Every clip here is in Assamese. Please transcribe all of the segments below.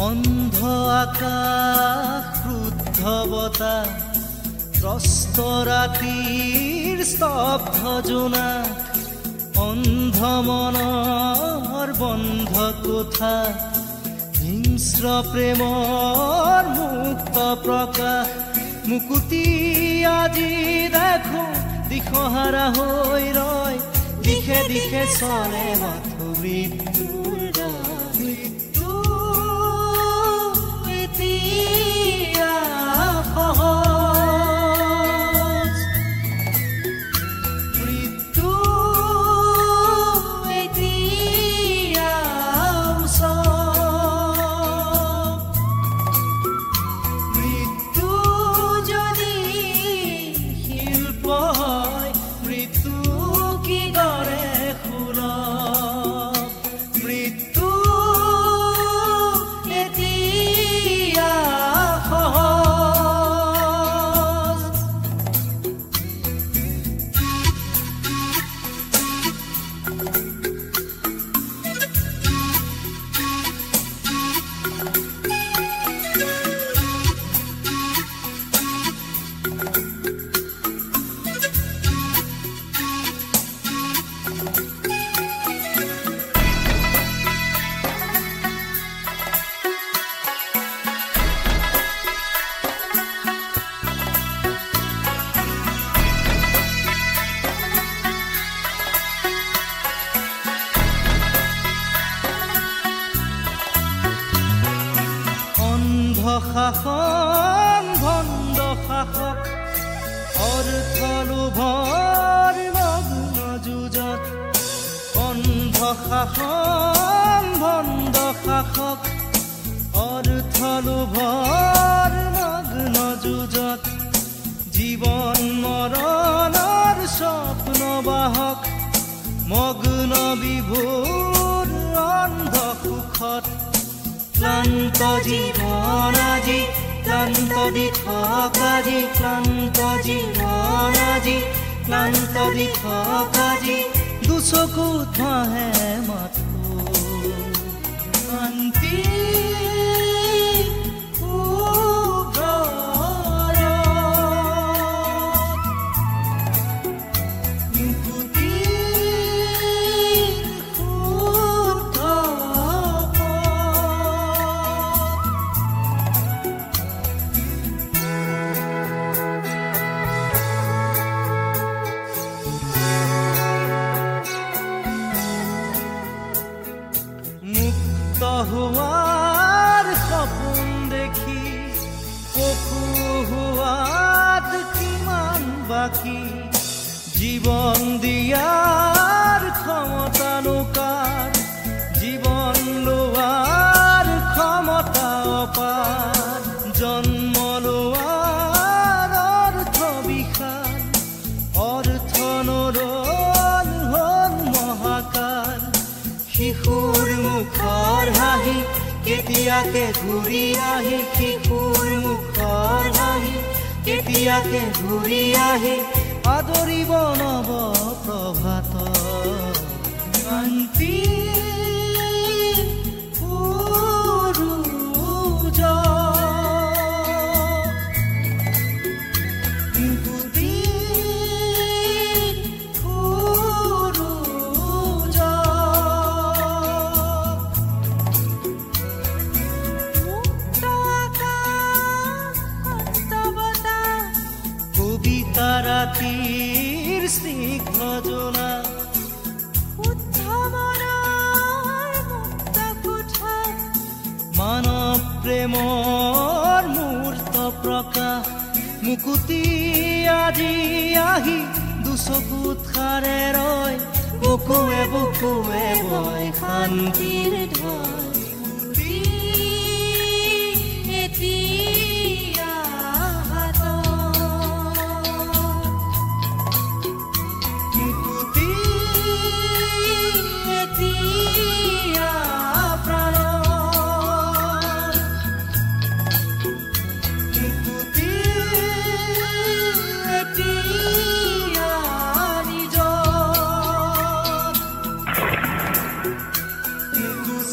অন্ধ আকাশ ক্ৰুদ্ধ বতাহ ত্ৰস্ত ৰাতিৰ স্তব্ধ জোনাক অন্ধ মনৰ বন্ধ কোঠা হিংস্ৰ প্ৰেমৰ মুক্ত প্ৰকাশ মুকুতি আজি দেখো দিশহাৰা হৈ ৰয় দিশে দিশে চলে মাথো মৃত্যুৰ মৃত্যু এতিয়া সহজ মৃত্যু এতিয়া মৃত্যু যদি শিল্প হয় মৃত্যু কি দৰে মৃত্যু এতিয়া সহজ শাসন ভণ্ড শাসক অৰ্থ লোভৰ মগ্ন যুঁজত অন্ধ শাসন ভণ্ড শাসক অৰ্থ লোভৰ মগ্ন যুঁজত জীৱন মৰণৰ স্বপ্ন বাহক মগ্ন বিভোৰ অন্ধ সুখত ক্লান্ত জীবন আজি ক্লান্ত দিঠক আজি ক্লান্ত জীবন আজি ক্লান্ত দিঠক আজি দুচকুত ভাহে মাথো শান্তি হোৱাৰ সপোন দেখি পশু হোৱাত কিমান বাকী জীৱন দিয়াৰ ক্ষমতা লোকাৰ জীৱন লোৱাৰ ক্ষমতা অপাৰ জন্ম লোৱাৰ অৰ্থ বিশাল অৰ্থ নৰল হ'ল মহাকাল শিশুৰ মুখৰ হাঁহি কেতিয়াকে ঘূৰি আহি শিশুৰ মুখৰ হাঁহি কেতিয়াকে ঘূৰি আহি আদৰিব নৱ প্ৰভাত শান্তি ৰাতিৰ স্নিগ্ধ জোনা শুদ্ধ মনৰ মুক্ত কোঠা মানৱ প্ৰেমৰ মূৰ্ত প্ৰকাশ মুকুতি আজি আহি দুচকুত খাৰে ৰয় বুকুৱে বুকুৱে বয় শান্তিৰ ঢল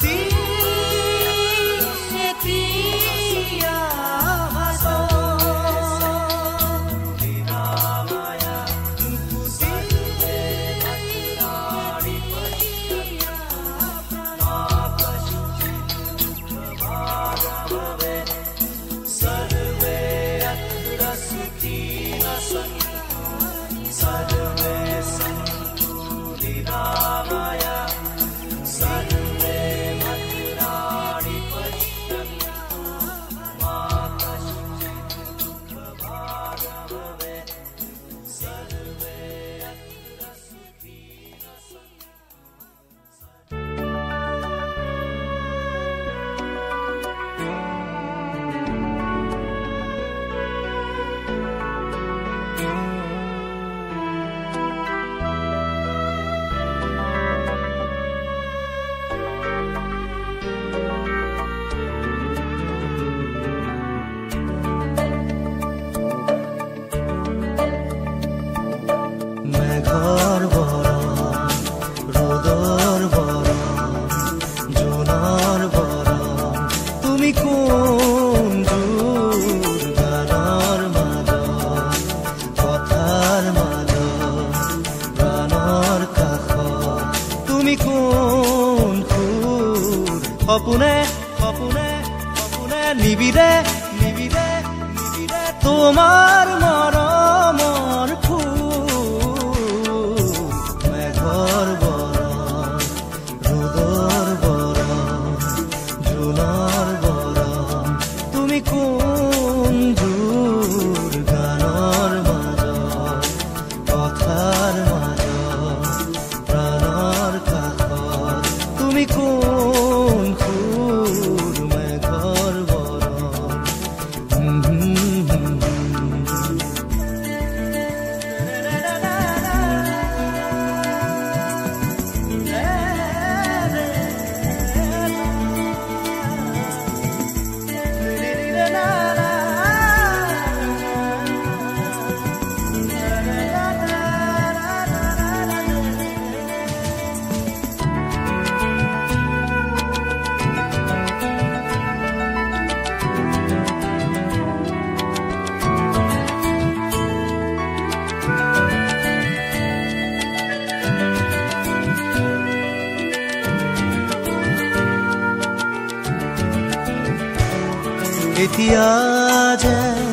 See সপোনে সপোনে সপোনে নিবিৰে নিবিৰে নিবিৰে তোমাৰ মৰমৰ ফুল মেঘৰ বৰণ ৰ'দৰ বৰণ জোনৰ বৰণ তুমি কোন জোৰ গানৰ মাজত কথাৰ মাজত প্ৰাণৰ কাষত তুমি কোন সুৰ মেঘৰ বৰণ এতিয়া যেন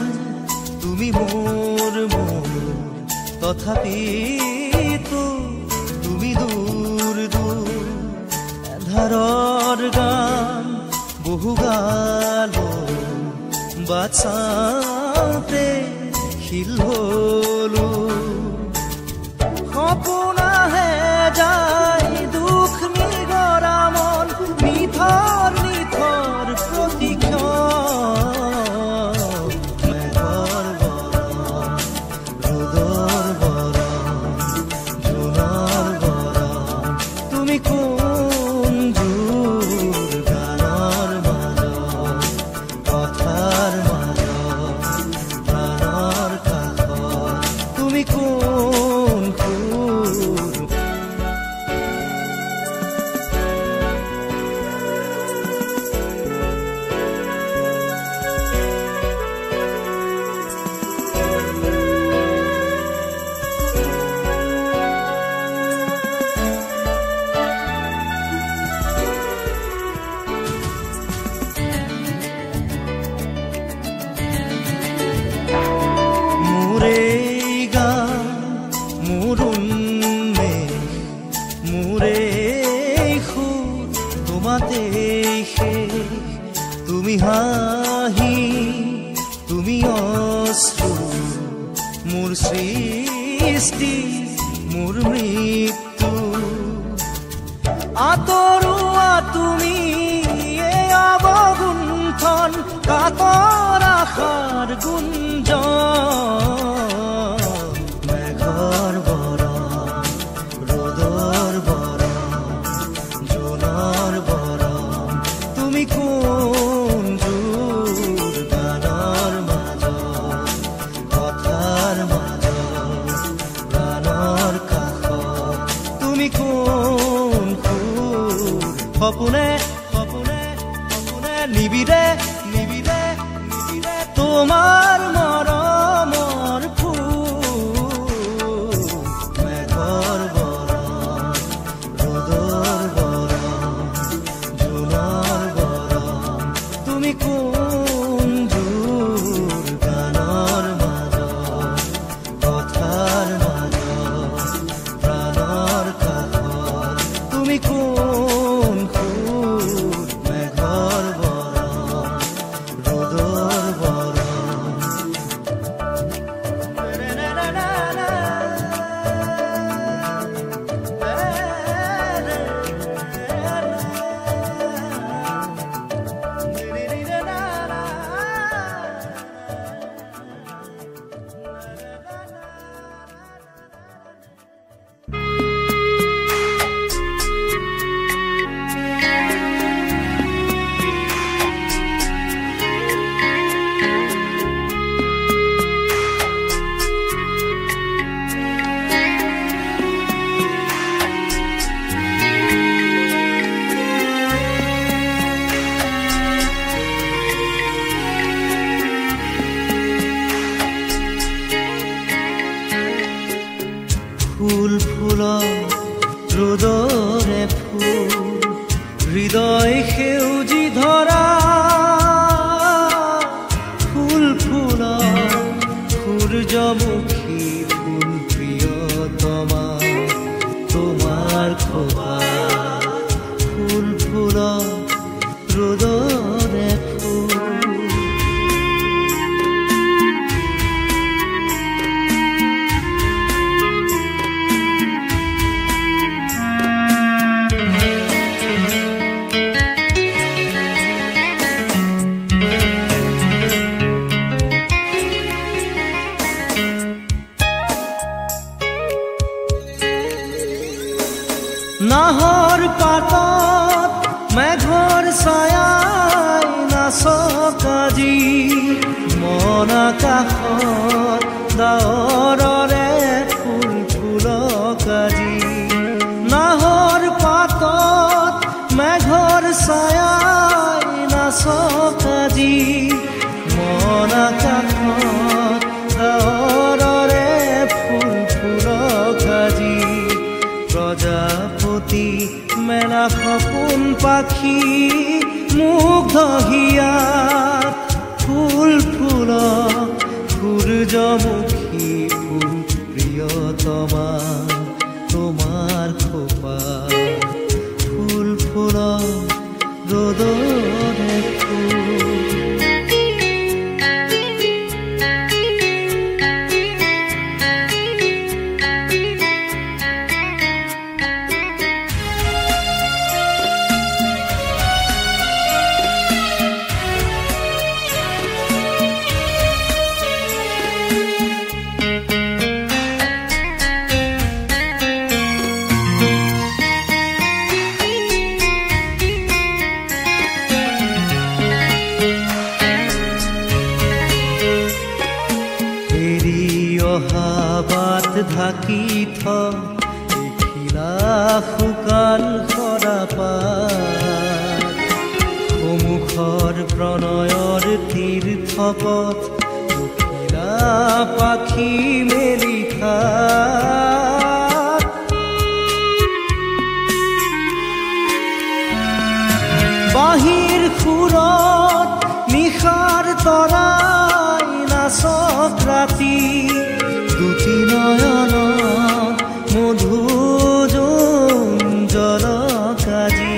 তুমি মোৰ মন তথাপিতো তুমি দূৰ দূৰ এধাৰৰ গান বহু গালো বাট চাওঁতে শিল হলো সপোন আহে যায় দুখ নিগৰা মন নিথৰ নিথৰ প্ৰতিক্ষণ তুমি হাঁহি তুমি অশ্ৰু মোৰ সৃষ্টি মোৰ মৃত্যু আঁতৰোৱা তুমি এই অৱগুণ্ঠন কাতৰ আশাৰ গুঞ্জন মেঘৰ বৰণ ৰ'দৰ বৰণ জোনৰ বৰণ তুমি কোন জোৰ গানৰ মাজত কথাৰ মাজত প্ৰাণৰ কাষত তুমি কোন সুৰ সপোনে সপোনে সপোনে নিবিৰে নিবিৰে নিবিৰে তোমাৰ মৰমৰ ফুল মেঘৰ বৰণ ৰ'দৰ বৰণ জোনৰ বৰণ তুমি কোন জোৰ গানৰ মাজত কথাৰ মাজত প্ৰাণৰ কাষত তুমি কোন সুৰ মেঘৰ বৰণ ৰ'দৰ বৰণ ফুল ফুলৰ ৰ'দৰে ফুল হৃদয় সেউজ খোপা ফুল ফুলক ৰ'দৰে ফুল নাহৰ পাতত মেঘৰ ছায়াই নাচক আজি মন আকাশত ডাৱৰৰে ফুল ফুলক আজি নাহৰ পাতত মেঘৰ ছায়াই নাচক আজি মন আকাশত ডাৱৰৰে ফুল ফুলক আজি প্ৰজাপতি মেলা সপোন পাখি মুগ্ধ হিয়াত ফুল ফুলক সূৰ্যমুখী ফুল প্ৰিয়তমা তোমাৰ খোপা ফুল ফুলক ৰ'দৰে ফুল বাট ঢাকি থিলা শুকান সৰাপাত সন্মুখৰ প্ৰণয়ৰ তীৰ্থপথ উঠিলা পাখি মেলি খাত বাহিৰ সুৰত নিশাৰ তৰাই নাচক ৰাতি দুটি নয়ন মধু জলক আজি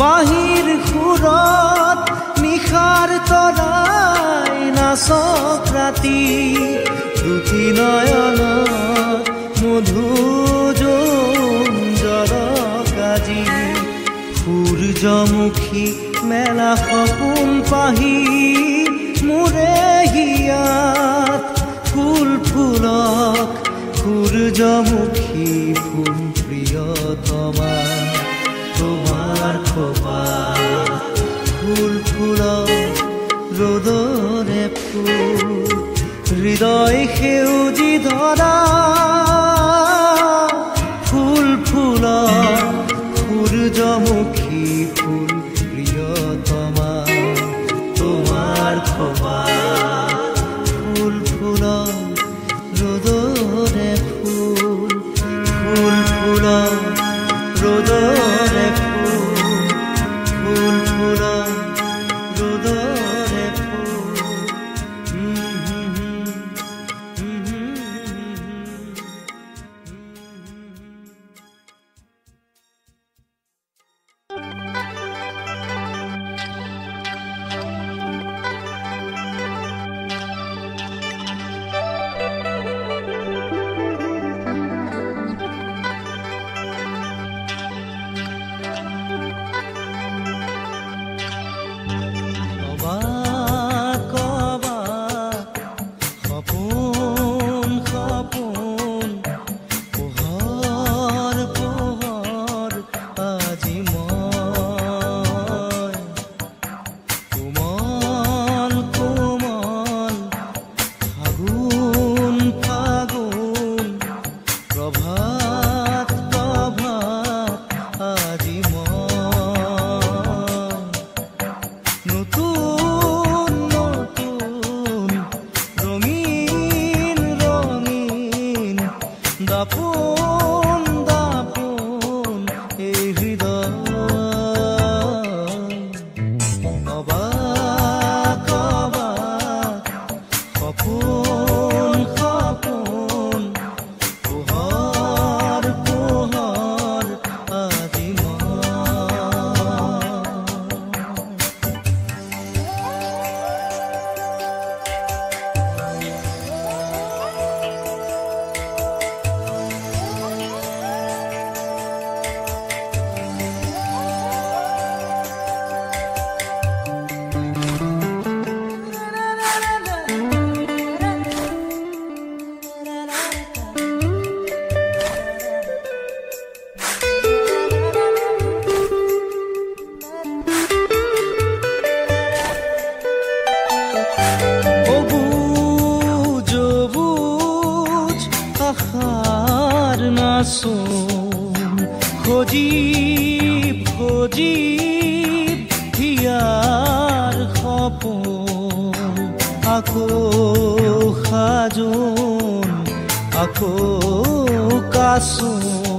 বাহিৰ সুৰত নিশাৰ তৰাই নাচক ৰাতি দুটি নয়ন মধু জলক আজি সূৰ্যমুখী মেলা সপোন পাহি মোৰে হিয়াত ফুল ফুলক সূৰ্যমুখী ফুল প্ৰিয়তমা তোমাৰ খোপা ফুল ফুলক ৰ'দৰে ফুল হৃদয় সেউজী ধৰা ফুল ফুলক সূৰ্যমুখী ফুল প্ৰিয়তমা তোমাৰ খোপা ফুল ফুলক ৰ'দৰে ফুল ফুল ফুলক ৰ'দৰে ফুল ফুল ফুলক ৰ'দৰে ফুল ভোজি হিয়াৰ সপোন আকৌ সাজোন আকৌ কাচোন